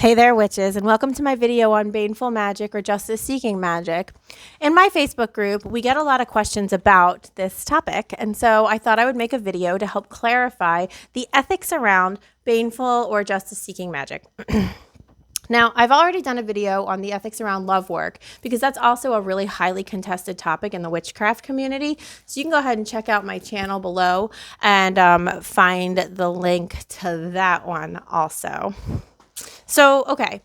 Hey there, witches, and welcome to my video on baneful magic or justice-seeking magic. In my Facebook group, we get a lot of questions about this topic, and so I thought I would make a video to help clarify the ethics around baneful or justice-seeking magic. Now, I've already done a video on the ethics around love work because that's also a really highly contested topic in the witchcraft community. So you can go ahead and check out my channel below and find the link to that one also. So, okay,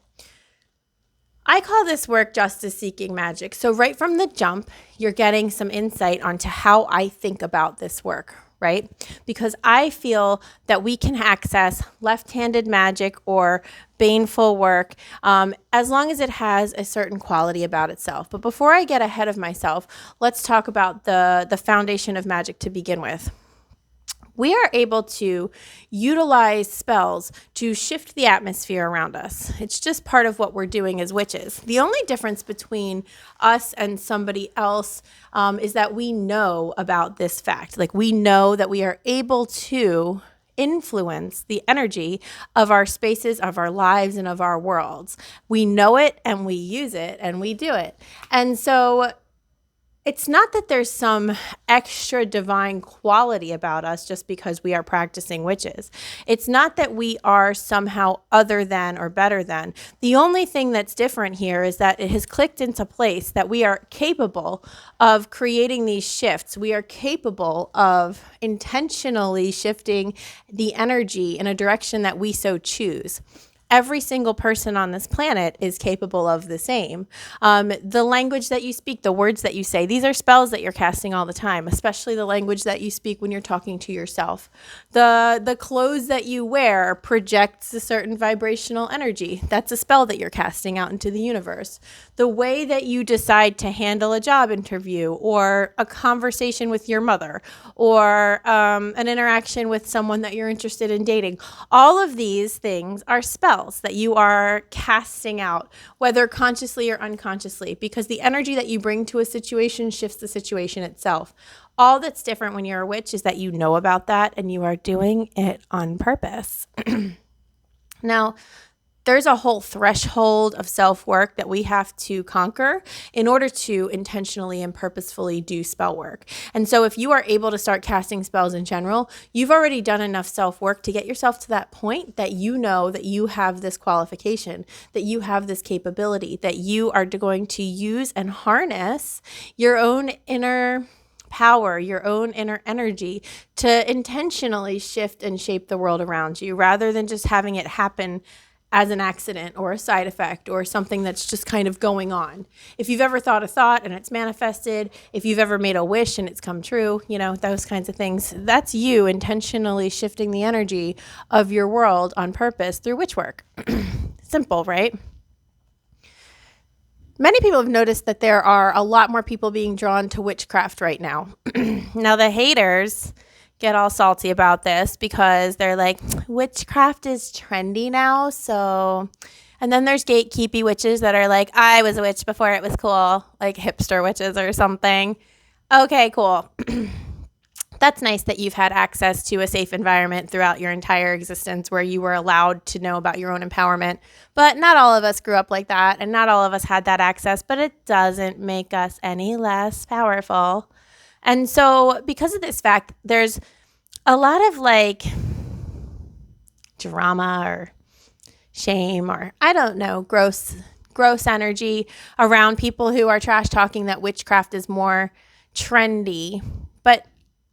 I call this work justice-seeking magic. So right from the jump, you're getting some insight onto how I think about this work, right? Because I feel that we can access left-handed magic or baneful work as long as it has a certain quality about itself. But before I get ahead of myself, let's talk about the foundation of magic to begin with. We are able to utilize spells to shift the atmosphere around us. It's just part of what we're doing as witches. The only difference between us and somebody else is that we know about this fact. Like, we know that we are able to influence the energy of our spaces, of our lives, and of our worlds. We know it and we use it and we do it. And so it's not that there's some extra divine quality about us just because we are practicing witches. It's not that we are somehow other than or better than. The only thing that's different here is that it has clicked into place that we are capable of creating these shifts. We are capable of intentionally shifting the energy in a direction that we so choose. Every single person on this planet is capable of the same. The language that you speak, the words that you say, these are spells that you're casting all the time, especially the language that you speak when you're talking to yourself. The clothes that you wear projects a certain vibrational energy. That's a spell that you're casting out into the universe. The way that you decide to handle a job interview or a conversation with your mother or an interaction with someone that you're interested in dating, all of these things are spells that you are casting out, whether consciously or unconsciously, because the energy that you bring to a situation shifts the situation itself. All that's different when you're a witch is that you know about that and you are doing it on purpose. Now, there's a whole threshold of self-work that we have to conquer in order to intentionally and purposefully do spell work. And so if you are able to start casting spells in general, you've already done enough self-work to get yourself to that point that you know that you have this qualification, that you have this capability, that you are going to use and harness your own inner power, your own inner energy to intentionally shift and shape the world around you rather than just having it happen as an accident or a side effect or something that's just kind of going on. If you've ever thought a thought and it's manifested, if you've ever made a wish and it's come true, you know, those kinds of things, that's you intentionally shifting the energy of your world on purpose through witch work. Simple, right? Many people have noticed that there are a lot more people being drawn to witchcraft right now. Now, the haters get all salty about this because they're like, witchcraft is trendy now, so... And then there's gatekeepy witches that are like, I was a witch before it was cool, like hipster witches or something. Okay, cool. That's nice that you've had access to a safe environment throughout your entire existence where you were allowed to know about your own empowerment. But not all of us grew up like that, and not all of us had that access, but it doesn't make us any less powerful. And so because of this fact, there's a lot of like drama or shame or I don't know, gross energy around people who are trash talking that witchcraft is more trendy. But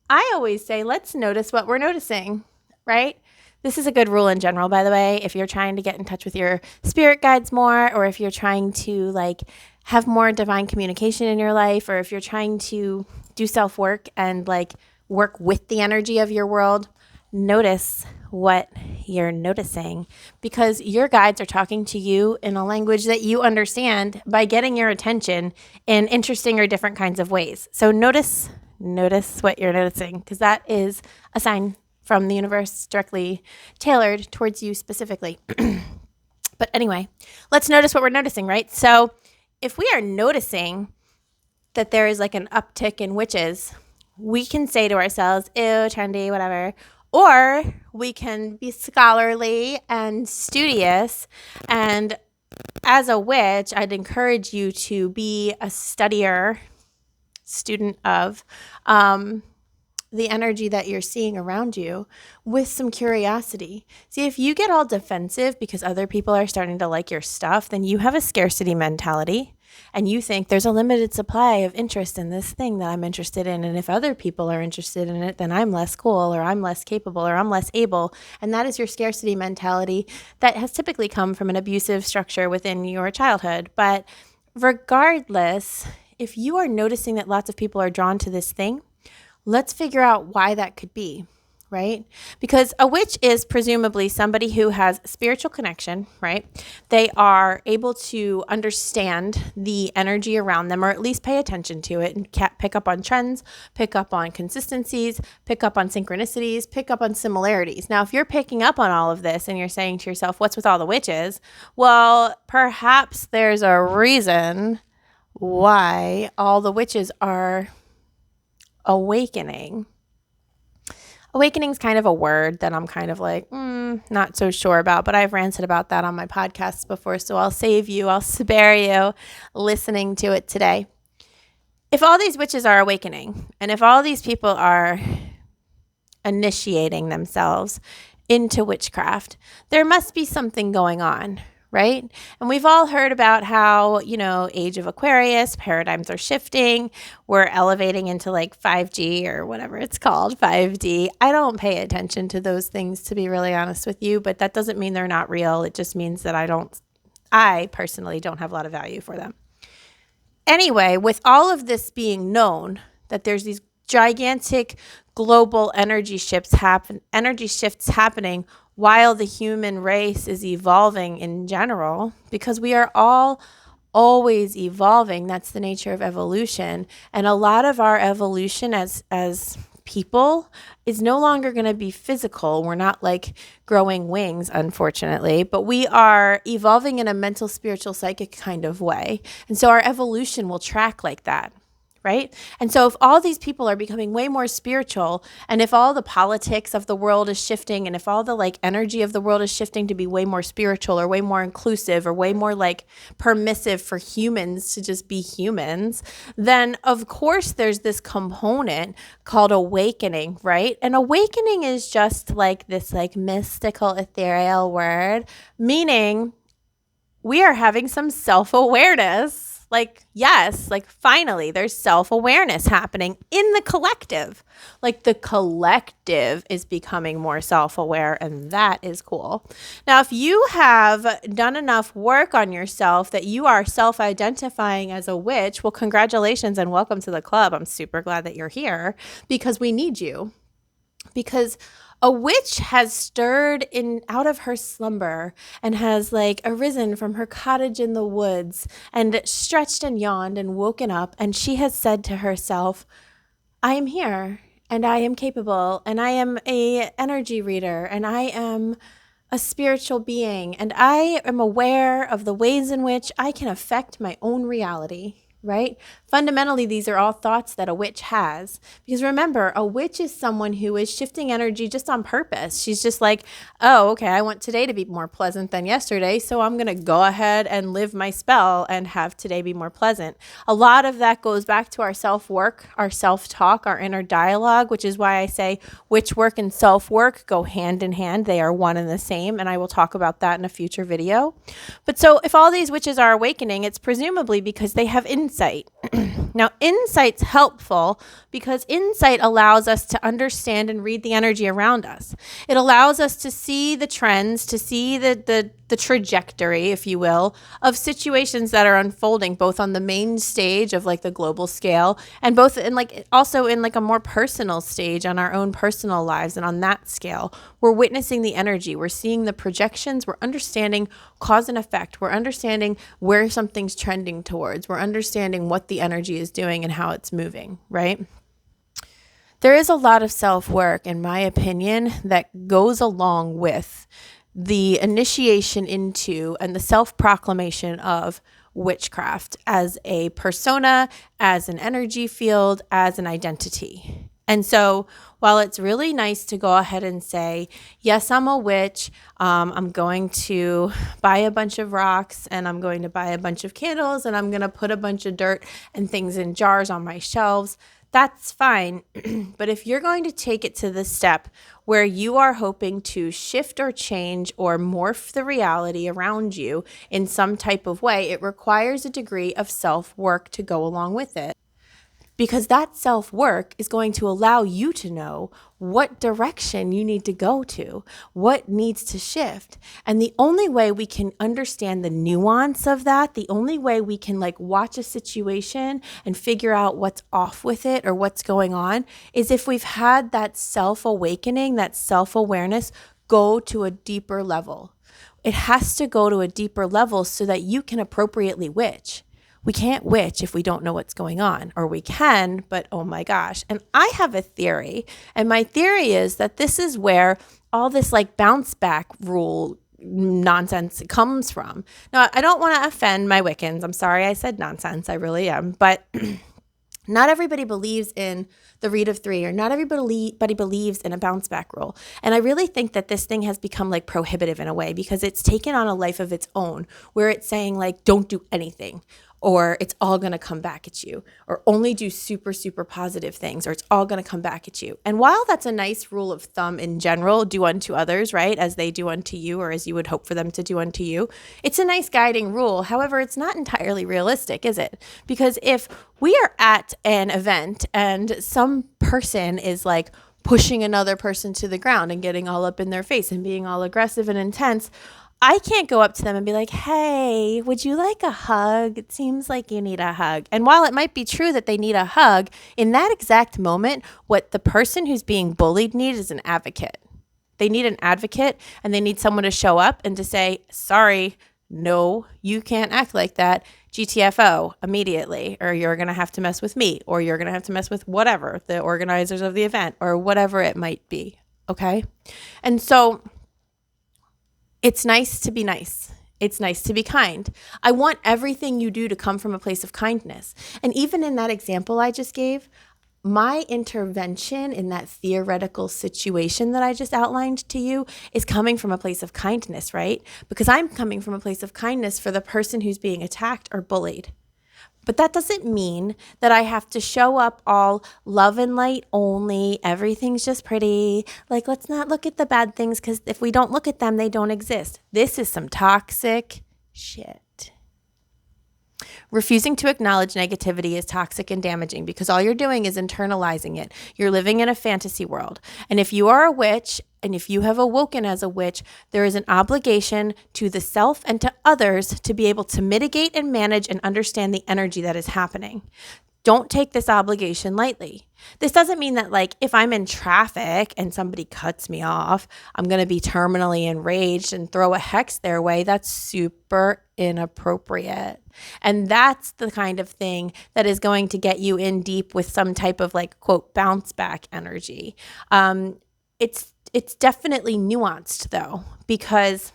I always say, let's notice what we're noticing, right? This is a good rule in general, by the way, if you're trying to get in touch with your spirit guides more, or if you're trying to like have more divine communication in your life, or if you're trying to do self-work and like work with the energy of your world, notice what you're noticing because your guides are talking to you in a language that you understand by getting your attention in interesting or different kinds of ways. So notice what you're noticing because that is a sign from the universe directly tailored towards you specifically. But anyway, let's notice what we're noticing, right? So if we are noticing that there is like an uptick in witches, we can say to ourselves, ew, trendy, whatever. Or we can be scholarly and studious. And as a witch, I'd encourage you to be a student of the energy that you're seeing around you with some curiosity. See, if you get all defensive because other people are starting to like your stuff, then you have a scarcity mentality and you think there's a limited supply of interest in this thing that I'm interested in. And if other people are interested in it, then I'm less cool or I'm less capable or I'm less able. And that is your scarcity mentality that has typically come from an abusive structure within your childhood. But regardless, if you are noticing that lots of people are drawn to this thing, let's figure out why that could be, right? Because a witch is presumably somebody who has spiritual connection, right? They are able to understand the energy around them, or at least pay attention to it and pick up on trends, pick up on consistencies, pick up on synchronicities, pick up on similarities. Now, if you're picking up on all of this and you're saying to yourself, what's with all the witches? Well, perhaps there's a reason why all the witches are awakening. Awakening is kind of a word that I'm kind of like, not so sure about, but I've ranted about that on my podcasts before, so I'll spare you listening to it today. If all these witches are awakening, and if all these people are initiating themselves into witchcraft, there must be something going on, right? And we've all heard about how, age of Aquarius, paradigms are shifting. We're elevating into like 5G or whatever it's called, 5D. I don't pay attention to those things, to be really honest with you, but that doesn't mean they're not real. It just means that I personally don't have a lot of value for them. Anyway, with all of this being known, that there's these gigantic global energy shifts happening while the human race is evolving in general, because we are all always evolving. That's the nature of evolution. And a lot of our evolution as people is no longer going to be physical. We're not like growing wings, unfortunately, but we are evolving in a mental, spiritual, psychic kind of way. And so our evolution will track like that. Right? And so if all these people are becoming way more spiritual, and if all the politics of the world is shifting, and if all the like energy of the world is shifting to be way more spiritual or way more inclusive or way more like permissive for humans to just be humans, then of course there's this component called awakening, right? And awakening is just like this like mystical, ethereal word, meaning we are having some self-awareness. Like, yes, like finally there's self-awareness happening in the collective. Like the collective is becoming more self-aware, and that is cool. Now, if you have done enough work on yourself that you are self-identifying as a witch, well, congratulations and welcome to the club. I'm super glad that you're here because we need you. Because a witch has stirred out of her slumber and has like arisen from her cottage in the woods and stretched and yawned and woken up. And she has said to herself, I am here and I am capable and I am a energy reader and I am a spiritual being and I am aware of the ways in which I can affect my own reality. Right? Fundamentally, these are all thoughts that a witch has. Because remember, a witch is someone who is shifting energy just on purpose. She's just like, oh, okay, I want today to be more pleasant than yesterday, so I'm going to go ahead and live my spell and have today be more pleasant. A lot of that goes back to our self-work, our self-talk, our inner dialogue, which is why I say witch work and self-work go hand in hand. They are one and the same, and I will talk about that in a future video. But so if all these witches are awakening, it's presumably because they have insight. Now, insight's helpful because insight allows us to understand and read the energy around us. It allows us to see the trends, to see the trajectory, if you will, of situations that are unfolding both on the main stage of like the global scale and both in like also in like a more personal stage on our own personal lives. And on that scale, we're witnessing the energy. We're seeing the projections. We're understanding cause and effect. We're understanding where something's trending towards. We're understanding what the energy is doing and how it's moving, right? There is a lot of self-work, in my opinion, that goes along with the initiation into and the self-proclamation of witchcraft as a persona, as an energy field, as an identity. And so while it's really nice to go ahead and say, yes, I'm a witch, I'm going to buy a bunch of rocks and I'm going to buy a bunch of candles and I'm going to put a bunch of dirt and things in jars on my shelves, that's fine. But if you're going to take it to the step where you are hoping to shift or change or morph the reality around you in some type of way, it requires a degree of self-work to go along with it. Because that self-work is going to allow you to know what direction you need to go to, what needs to shift. And the only way we can understand the nuance of that, the only way we can watch a situation and figure out what's off with it or what's going on is if we've had that self-awakening, that self-awareness go to a deeper level. It has to go to a deeper level so that you can appropriately witch. We can't witch if we don't know what's going on, or we can, but oh my gosh. And I have a theory, and my theory is that this is where all this bounce back rule nonsense comes from. Now, I don't want to offend my Wiccans. I'm sorry I said nonsense. I really am. But not everybody believes in the read of three, or not everybody believes in a bounce back rule. And I really think that this thing has become prohibitive in a way because it's taken on a life of its own where it's saying don't do anything, or it's all going to come back at you, or only do super, super positive things, or it's all going to come back at you. And while that's a nice rule of thumb in general, do unto others, right, as they do unto you, or as you would hope for them to do unto you, it's a nice guiding rule. However, it's not entirely realistic, is it? Because if we are at an event and some person is pushing another person to the ground and getting all up in their face and being all aggressive and intense, I can't go up to them and be like, hey, would you like a hug? It seems like you need a hug. And while it might be true that they need a hug, in that exact moment, what the person who's being bullied needs is an advocate. They need an advocate, and they need someone to show up and to say, sorry, no, you can't act like that. GTFO immediately, or you're going to have to mess with me, or you're going to have to mess with whatever, the organizers of the event, or whatever it might be. Okay? And so it's nice to be nice. It's nice to be kind. I want everything you do to come from a place of kindness. And even in that example I just gave, my intervention in that theoretical situation that I just outlined to you is coming from a place of kindness, right? Because I'm coming from a place of kindness for the person who's being attacked or bullied. But that doesn't mean that I have to show up all love and light only. Everything's just pretty. Let's not look at the bad things, because if we don't look at them, they don't exist. This is some toxic shit. Refusing to acknowledge negativity is toxic and damaging because all you're doing is internalizing it. You're living in a fantasy world. And if you are a witch, and if you have awoken as a witch, there is an obligation to the self and to others to be able to mitigate and manage and understand the energy that is happening. Don't take this obligation lightly. This doesn't mean that if I'm in traffic and somebody cuts me off, I'm going to be terminally enraged and throw a hex their way. That's super inappropriate. And that's the kind of thing that is going to get you in deep with some type of quote, bounce back energy. It's definitely nuanced though, because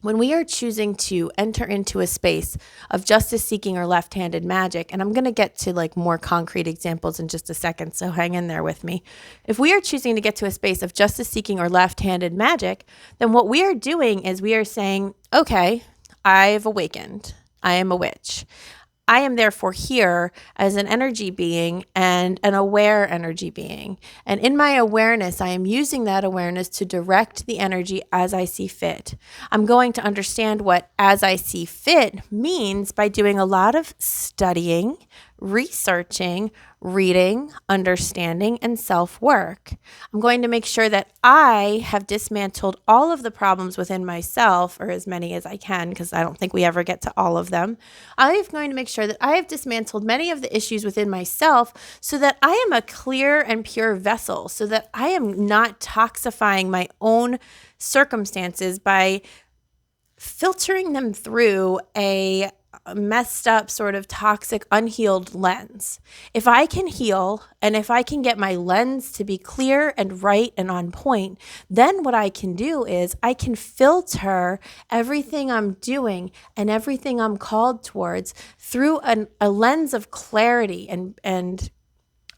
when we are choosing to enter into a space of justice seeking or left-handed magic, and I'm going to get to more concrete examples in just a second, so hang in there with me. If we are choosing to get to a space of justice seeking or left-handed magic, then what we are doing is we are saying, okay, I've awakened. I am a witch. I am therefore here as an energy being and an aware energy being. And in my awareness, I am using that awareness to direct the energy as I see fit. I'm going to understand what as I see fit means by doing a lot of studying, researching, reading, understanding, and self-work. I'm going to make sure that I have dismantled all of the problems within myself, or as many as I can, because I don't think we ever get to all of them. I'm going to make sure that I have dismantled many of the issues within myself so that I am a clear and pure vessel, so that I am not toxifying my own circumstances by filtering them through a messed up sort of toxic, unhealed lens. If I can heal and if I can get my lens to be clear and right and on point, then what I can do is I can filter everything I'm doing and everything I'm called towards through a lens of clarity and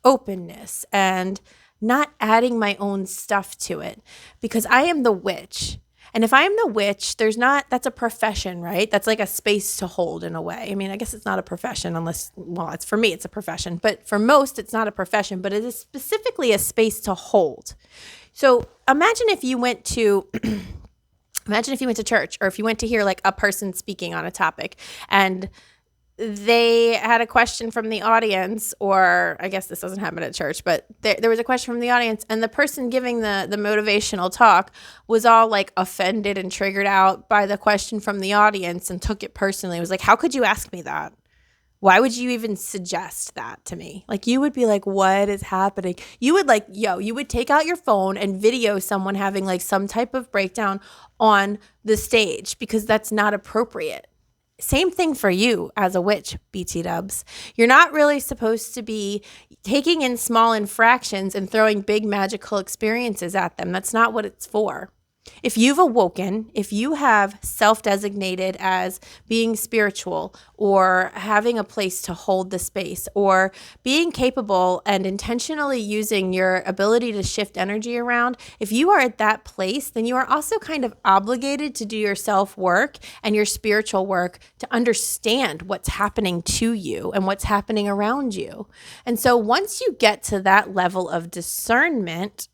openness and not adding my own stuff to it, because I am the witch. And if I am the witch, that's a profession, right? That's like a space to hold in a way. I mean, I guess it's not a profession it's for me, it's a profession. But for most, it's not a profession, but it is specifically a space to hold. So imagine if you went to church, or if you went to hear like a person speaking on a topic, and they had a question from the audience, or I guess this doesn't happen at church, but there was a question from the audience, and the person giving the motivational talk was all like offended and triggered out by the question from the audience and took it personally. It was like, how could you ask me that? Why would you even suggest that to me? Like, you would be like, what is happening? You would you would take out your phone and video someone having like some type of breakdown on the stage, because that's not appropriate. Same thing for you as a witch, BT dubs. You're not really supposed to be taking in small infractions and throwing big magical experiences at them. That's not what it's for. If you've awoken, if you have self-designated as being spiritual, or having a place to hold the space, or being capable and intentionally using your ability to shift energy around, if you are at that place, then you are also kind of obligated to do your self-work and your spiritual work to understand what's happening to you and what's happening around you. And so once you get to that level of discernment,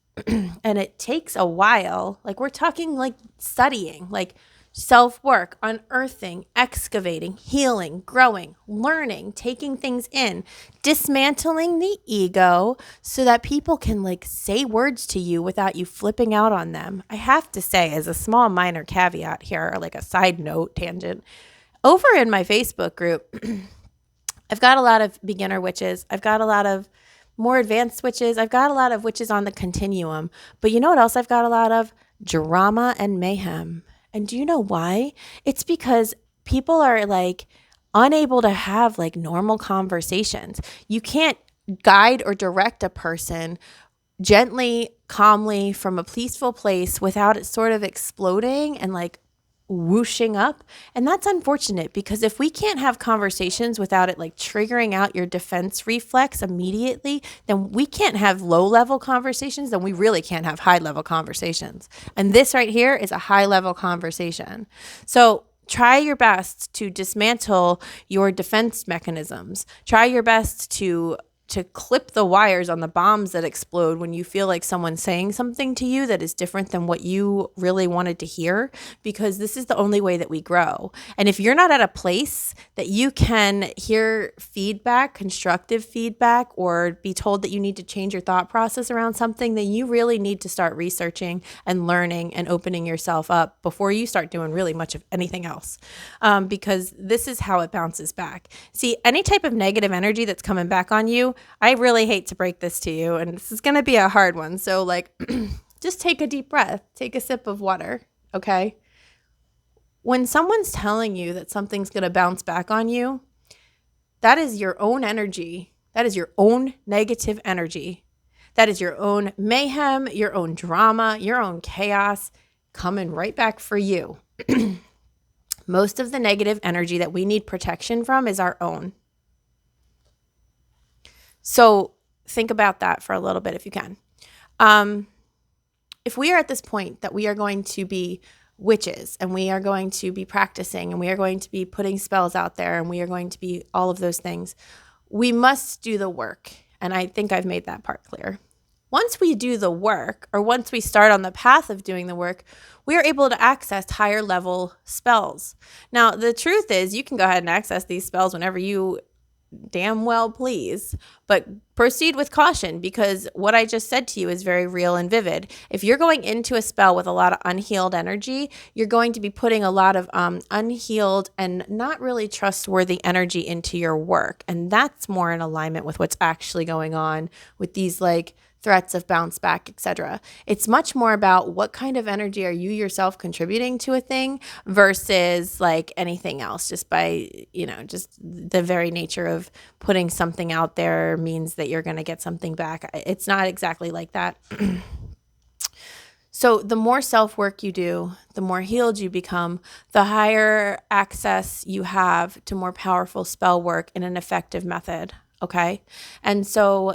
and it takes a while, like we're talking like studying, like self-work, unearthing, excavating, healing, growing, learning, taking things in, dismantling the ego so that people can like say words to you without you flipping out on them. I have to say, as a small minor caveat here, or like a side note tangent, over in my Facebook group, I've got a lot of beginner witches. I've got a lot of more advanced witches. I've got a lot of witches on the continuum. But you know what else I've got a lot of? Drama and mayhem. And do you know why? It's because people are like unable to have like normal conversations. You can't guide or direct a person gently, calmly from a peaceful place without it sort of exploding and like whooshing up. And that's unfortunate, because if we can't have conversations without it like triggering out your defense reflex immediately, then we can't have low level conversations, then we really can't have high level conversations. And this right here is a high level conversation. So try your best to dismantle your defense mechanisms. Try your best to clip the wires on the bombs that explode when you feel like someone's saying something to you that is different than what you really wanted to hear, because this is the only way that we grow. And if you're not at a place that you can hear feedback, constructive feedback, or be told that you need to change your thought process around something, then you really need to start researching and learning and opening yourself up before you start doing really much of anything else, because this is how it bounces back. See, any type of negative energy that's coming back on you, I really hate to break this to you, and this is going to be a hard one. So like, just take a deep breath, take a sip of water. Okay. When someone's telling you that something's going to bounce back on you, that is your own energy. That is your own negative energy. That is your own mayhem, your own drama, your own chaos coming right back for you. Most of the negative energy that we need protection from is our own. So think about that for a little bit if you can. If we are at this point that we are going to be witches, and we are going to be practicing, and we are going to be putting spells out there, and we are going to be all of those things, we must do the work. And I think I've made that part clear. Once we do the work, or once we start on the path of doing the work, we are able to access higher level spells. Now, the truth is, you can go ahead and access these spells whenever you damn well please, but proceed with caution, because what I just said to you is very real and vivid. If you're going into a spell with a lot of unhealed energy, you're going to be putting a lot of unhealed and not really trustworthy energy into your work. And that's more in alignment with what's actually going on with these like threats of bounce back, etc. It's much more about what kind of energy are you yourself contributing to a thing versus like anything else, just by, just the very nature of putting something out there means that you're going to get something back. It's not exactly like that. So the more self-work you do, the more healed you become, the higher access you have to more powerful spell work in an effective method. Okay. And so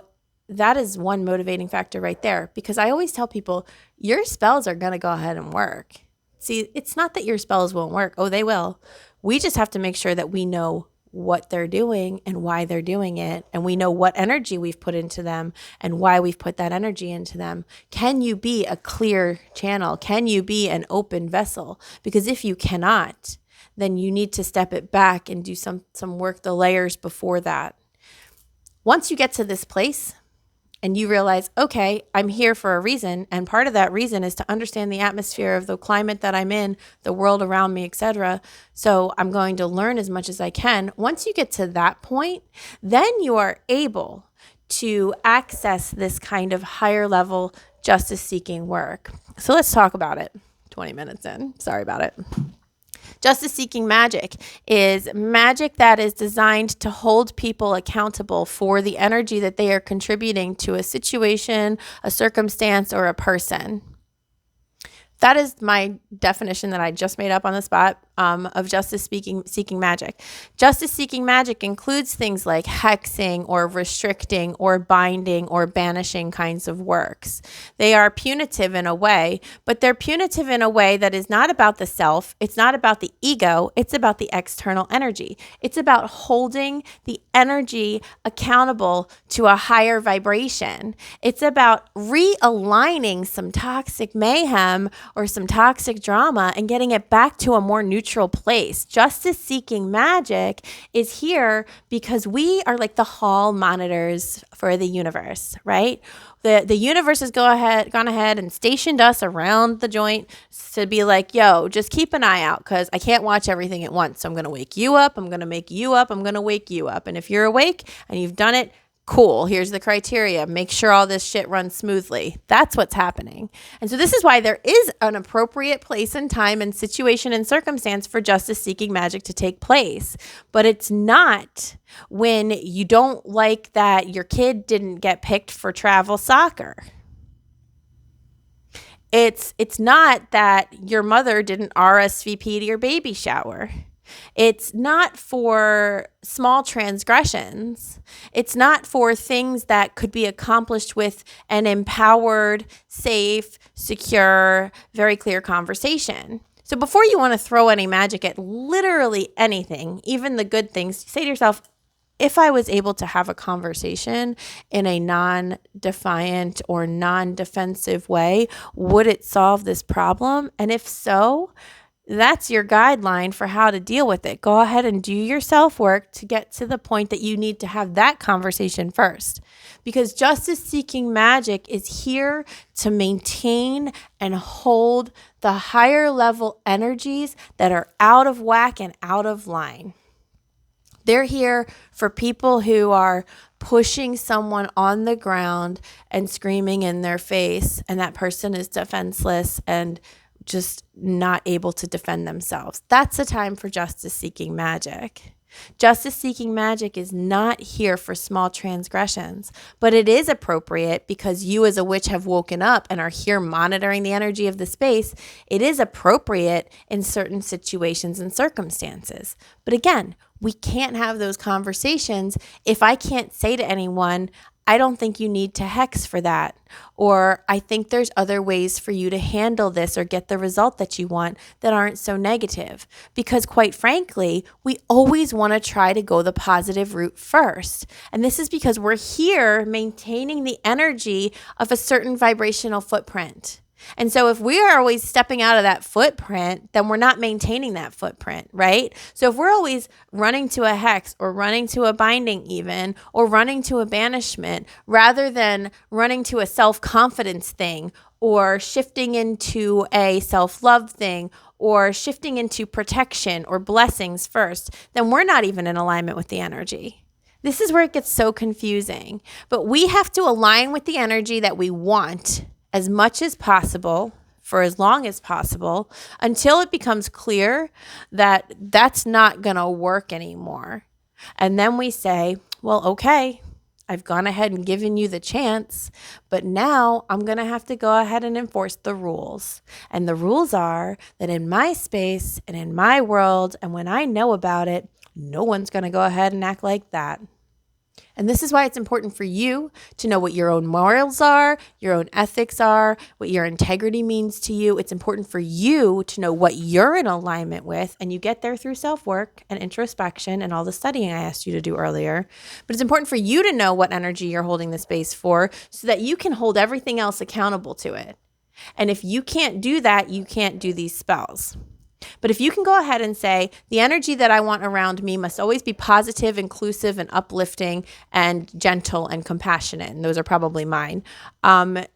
that is one motivating factor right there, because I always tell people your spells are going to go ahead and work. See, it's not that your spells won't work. Oh, they will. We just have to make sure that we know what they're doing and why they're doing it. And we know what energy we've put into them and why we've put that energy into them. Can you be a clear channel? Can you be an open vessel? Because if you cannot, then you need to step it back and do some work, the layers before that. Once you get to this place, and you realize, okay, I'm here for a reason, and part of that reason is to understand the atmosphere of the climate that I'm in, the world around me, etc. So I'm going to learn as much as I can. Once you get to that point, then you are able to access this kind of higher level justice-seeking work. So let's talk about it. 20 minutes in. Sorry about it. Justice-seeking magic is magic that is designed to hold people accountable for the energy that they are contributing to a situation, a circumstance, or a person. That is my definition that I just made up on the spot of justice-seeking magic. Justice-seeking magic includes things like hexing or restricting or binding or banishing kinds of works. They are punitive in a way, but they're punitive in a way that is not about the self. It's not about the ego. It's about the external energy. It's about holding the energy accountable to a higher vibration. It's about realigning some toxic mayhem or some toxic drama and getting it back to a more neutral place. Justice-seeking magic is here because we are like the hall monitors for the universe, right? The universe has gone ahead and stationed us around the joint to be like, yo, just keep an eye out because I can't watch everything at once. So I'm going to wake you up. I'm going to make you up. I'm going to wake you up. And if you're awake and you've done it, cool. Here's the criteria. Make sure all this shit runs smoothly. That's what's happening. And so this is why there is an appropriate place and time and situation and circumstance for justice-seeking magic to take place. But it's not when you don't like that your kid didn't get picked for travel soccer. It's not that your mother didn't RSVP to your baby shower. It's not for small transgressions. It's not for things that could be accomplished with an empowered, safe, secure, very clear conversation. So before you want to throw any magic at literally anything, even the good things, say to yourself, if I was able to have a conversation in a non-defiant or non-defensive way, would it solve this problem? And if so, that's your guideline for how to deal with it. Go ahead and do your self-work to get to the point that you need to have that conversation first. Because justice-seeking magic is here to maintain and hold the higher level energies that are out of whack and out of line. They're here for people who are pushing someone on the ground and screaming in their face, and that person is defenseless and just not able to defend themselves. That's the time for justice-seeking magic. Justice-seeking magic is not here for small transgressions, but it is appropriate because you as a witch have woken up and are here monitoring the energy of the space. It is appropriate in certain situations and circumstances. But again, we can't have those conversations if I can't say to anyone, I don't think you need to hex for that. Or I think there's other ways for you to handle this or get the result that you want that aren't so negative. Because quite frankly, we always want to try to go the positive route first. And this is because we're here maintaining the energy of a certain vibrational footprint. And so if we are always stepping out of that footprint, then we're not maintaining that footprint, right? So if we're always running to a hex or running to a binding even, or running to a banishment, rather than running to a self-confidence thing or shifting into a self-love thing or shifting into protection or blessings first, then we're not even in alignment with the energy. This is where it gets so confusing. But we have to align with the energy that we want as much as possible, for as long as possible, until it becomes clear that that's not going to work anymore. And then we say, well, okay, I've gone ahead and given you the chance, but now I'm going to have to go ahead and enforce the rules. And the rules are that in my space and in my world, and when I know about it, no one's going to go ahead and act like that. And this is why it's important for you to know what your own morals are, your own ethics are, what your integrity means to you. It's important for you to know what you're in alignment with, and you get there through self-work and introspection and all the studying I asked you to do earlier. But it's important for you to know what energy you're holding the space for so that you can hold everything else accountable to it. And if you can't do that, you can't do these spells. But if you can go ahead and say, the energy that I want around me must always be positive, inclusive, and uplifting, and gentle and compassionate, and those are probably mine.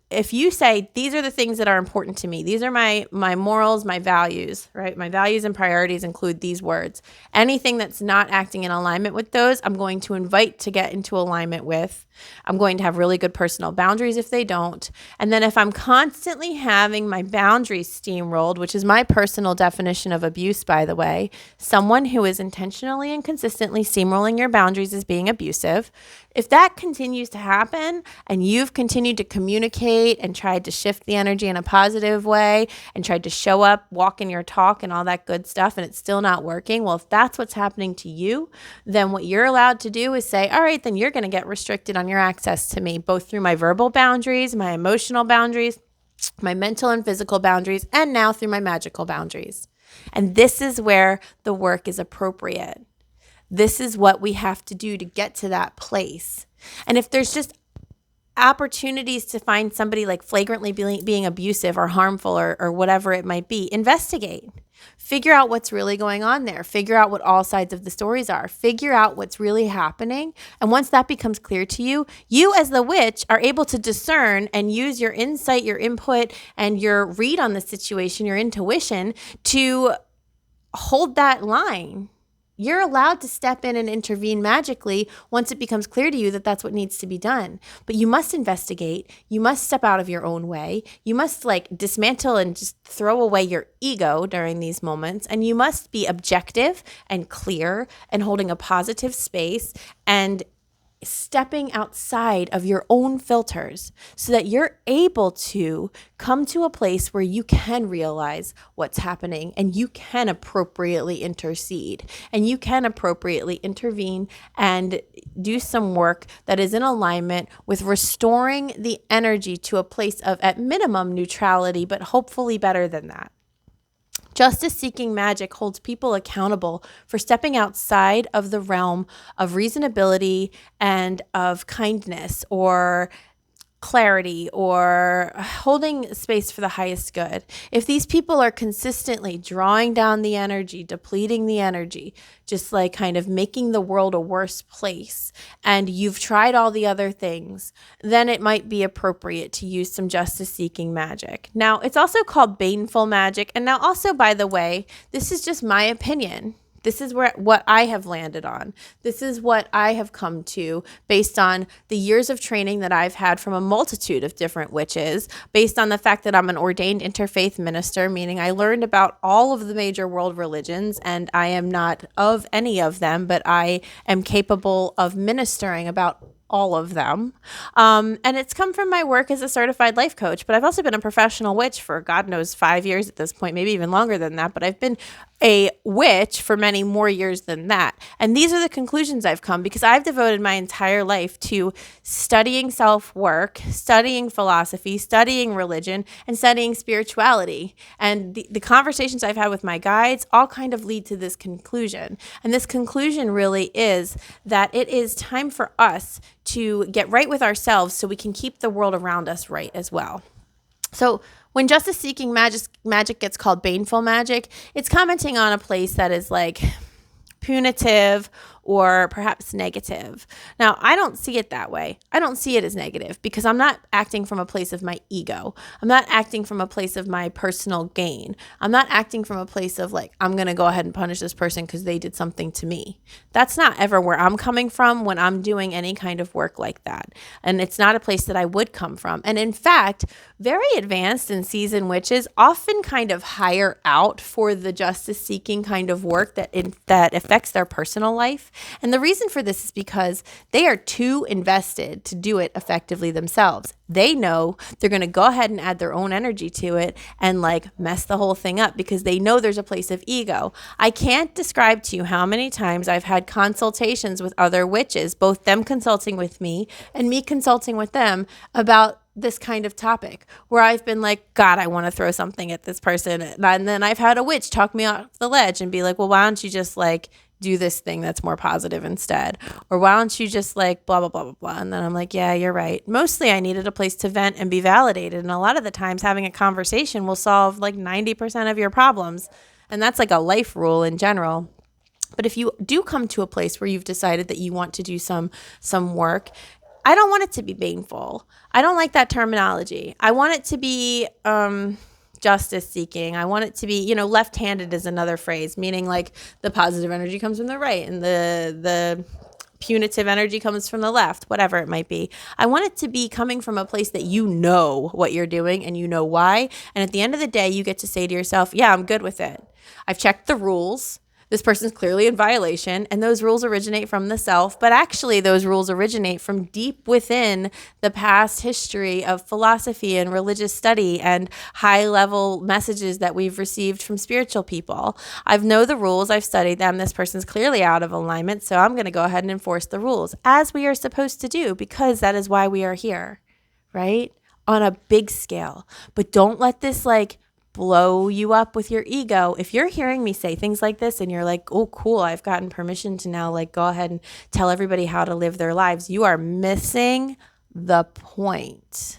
If you say, these are the things that are important to me, these are my morals, my values, right? My values and priorities include these words. Anything that's not acting in alignment with those, I'm going to invite to get into alignment with. I'm going to have really good personal boundaries if they don't. And then if I'm constantly having my boundaries steamrolled, which is my personal definition of abuse, by the way, someone who is intentionally and consistently steamrolling your boundaries is being abusive. If that continues to happen and you've continued to communicate and tried to shift the energy in a positive way and tried to show up, walk in your talk and all that good stuff, and it's still not working, well, if that's what's happening to you, then what you're allowed to do is say, all right, then you're going to get restricted on your access to me, both through my verbal boundaries, my emotional boundaries, my mental and physical boundaries, and now through my magical boundaries. And this is where the work is appropriate. This is what we have to do to get to that place. And if there's just opportunities to find somebody like flagrantly being abusive or harmful or whatever it might be, investigate. Figure out what's really going on there. Figure out what all sides of the stories are. Figure out what's really happening. And once that becomes clear to you, you as the witch are able to discern and use your insight, your input, and your read on the situation, your intuition, to hold that line. You're allowed to step in and intervene magically once it becomes clear to you that that's what needs to be done. But you must investigate. You must step out of your own way. You must dismantle and just throw away your ego during these moments. And you must be objective and clear and holding a positive space and stepping outside of your own filters so that you're able to come to a place where you can realize what's happening and you can appropriately intercede and you can appropriately intervene and do some work that is in alignment with restoring the energy to a place of, at minimum, neutrality, but hopefully better than that. Justice-seeking magic holds people accountable for stepping outside of the realm of reasonability and of kindness or clarity or holding space for the highest good. If these people are consistently drawing down the energy, depleting the energy, just kind of making the world a worse place, and you've tried all the other things, then it might be appropriate to use some justice-seeking magic. Now, it's also called baneful magic. And now also, by the way, this is just my opinion. This is what I have landed on. This is what I have come to based on the years of training that I've had from a multitude of different witches, based on the fact that I'm an ordained interfaith minister, meaning I learned about all of the major world religions, and I am not of any of them, but I am capable of ministering about all of them. And it's come from my work as a certified life coach, but I've also been a professional witch for God knows 5 years at this point, maybe even longer than that, but I've been a witch for many more years than that. And these are the conclusions I've come because I've devoted my entire life to studying self-work, studying philosophy, studying religion, and studying spirituality. And the conversations I've had with my guides all kind of lead to this conclusion. And this conclusion really is that it is time for us to get right with ourselves so we can keep the world around us right as well. So when justice-seeking magic gets called baneful magic, it's commenting on a place that is punitive or perhaps negative. Now, I don't see it that way. I don't see it as negative because I'm not acting from a place of my ego. I'm not acting from a place of my personal gain. I'm not acting from a place of I'm going to go ahead and punish this person because they did something to me. That's not ever where I'm coming from when I'm doing any kind of work like that. And it's not a place that I would come from. And in fact, very advanced and seasoned witches often kind of hire out for the justice-seeking kind of work that affects their personal life. And the reason for this is because they are too invested to do it effectively themselves. They know they're going to go ahead and add their own energy to it and like mess the whole thing up because they know there's a place of ego. I can't describe to you how many times I've had consultations with other witches, both them consulting with me and me consulting with them about this kind of topic where I've been like, God, I want to throw something at this person. And then I've had a witch talk me off the ledge and be like, well, why don't you just like do this thing that's more positive instead? Or why don't you just like blah, blah, blah, blah, blah. And then I'm like, yeah, you're right. Mostly I needed a place to vent and be validated. And a lot of the times having a conversation will solve like 90% of your problems. And that's like a life rule in general. But if you do come to a place where you've decided that you want to do some work, I don't want it to be baneful. I don't like that terminology. I want it to be justice seeking. I want it to be, left-handed is another phrase, meaning like the positive energy comes from the right and the punitive energy comes from the left, whatever it might be. I want it to be coming from a place that you know what you're doing and you know why. And at the end of the day, you get to say to yourself, yeah, I'm good with it. I've checked the rules. This person's clearly in violation, and those rules originate from the self, but actually those rules originate from deep within the past history of philosophy and religious study and high-level messages that we've received from spiritual people. I know the rules, I've studied them, this person's clearly out of alignment, so I'm going to go ahead and enforce the rules, as we are supposed to do, because that is why we are here, right? On a big scale. But don't let this blow you up with your ego. If you're hearing me say things like this and you're like, oh, cool, I've gotten permission to now go ahead and tell everybody how to live their lives, you are missing the point.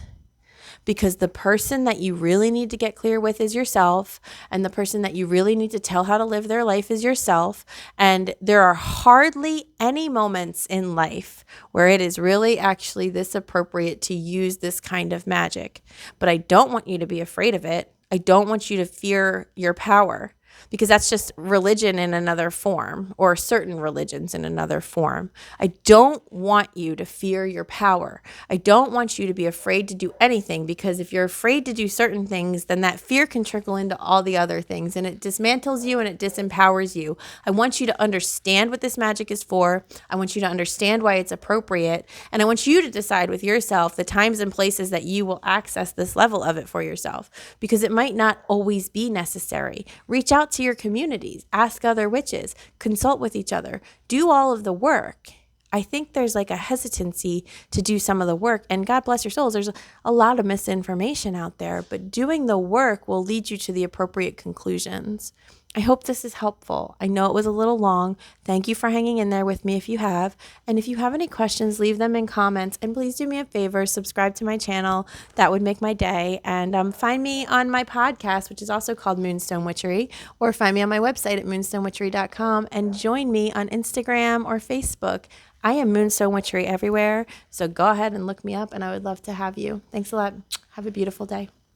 Because the person that you really need to get clear with is yourself, and the person that you really need to tell how to live their life is yourself. And there are hardly any moments in life where it is really actually this appropriate to use this kind of magic. But I don't want you to be afraid of it. I don't want you to fear your power, because that's just religion in another form, or certain religions in another form. I don't want you to fear your power. I don't want you to be afraid to do anything, because if you're afraid to do certain things, then that fear can trickle into all the other things, and it dismantles you and it disempowers you. I want you to understand what this magic is for. I want you to understand why it's appropriate, and I want you to decide with yourself the times and places that you will access this level of it for yourself, because it might not always be necessary. Reach out to your communities, ask other witches, consult with each other, do all of the work. I think there's a hesitancy to do some of the work, and God bless your souls, there's a lot of misinformation out there, but doing the work will lead you to the appropriate conclusions. I hope this is helpful. I know it was a little long. Thank you for hanging in there with me if you have. And if you have any questions, leave them in comments. And please do me a favor, subscribe to my channel. That would make my day. And find me on my podcast, which is also called Moonstone Witchery, or find me on my website at moonstonewitchery.com and join me on Instagram or Facebook. I am Moonstone Witchery everywhere. So go ahead and look me up, and I would love to have you. Thanks a lot. Have a beautiful day.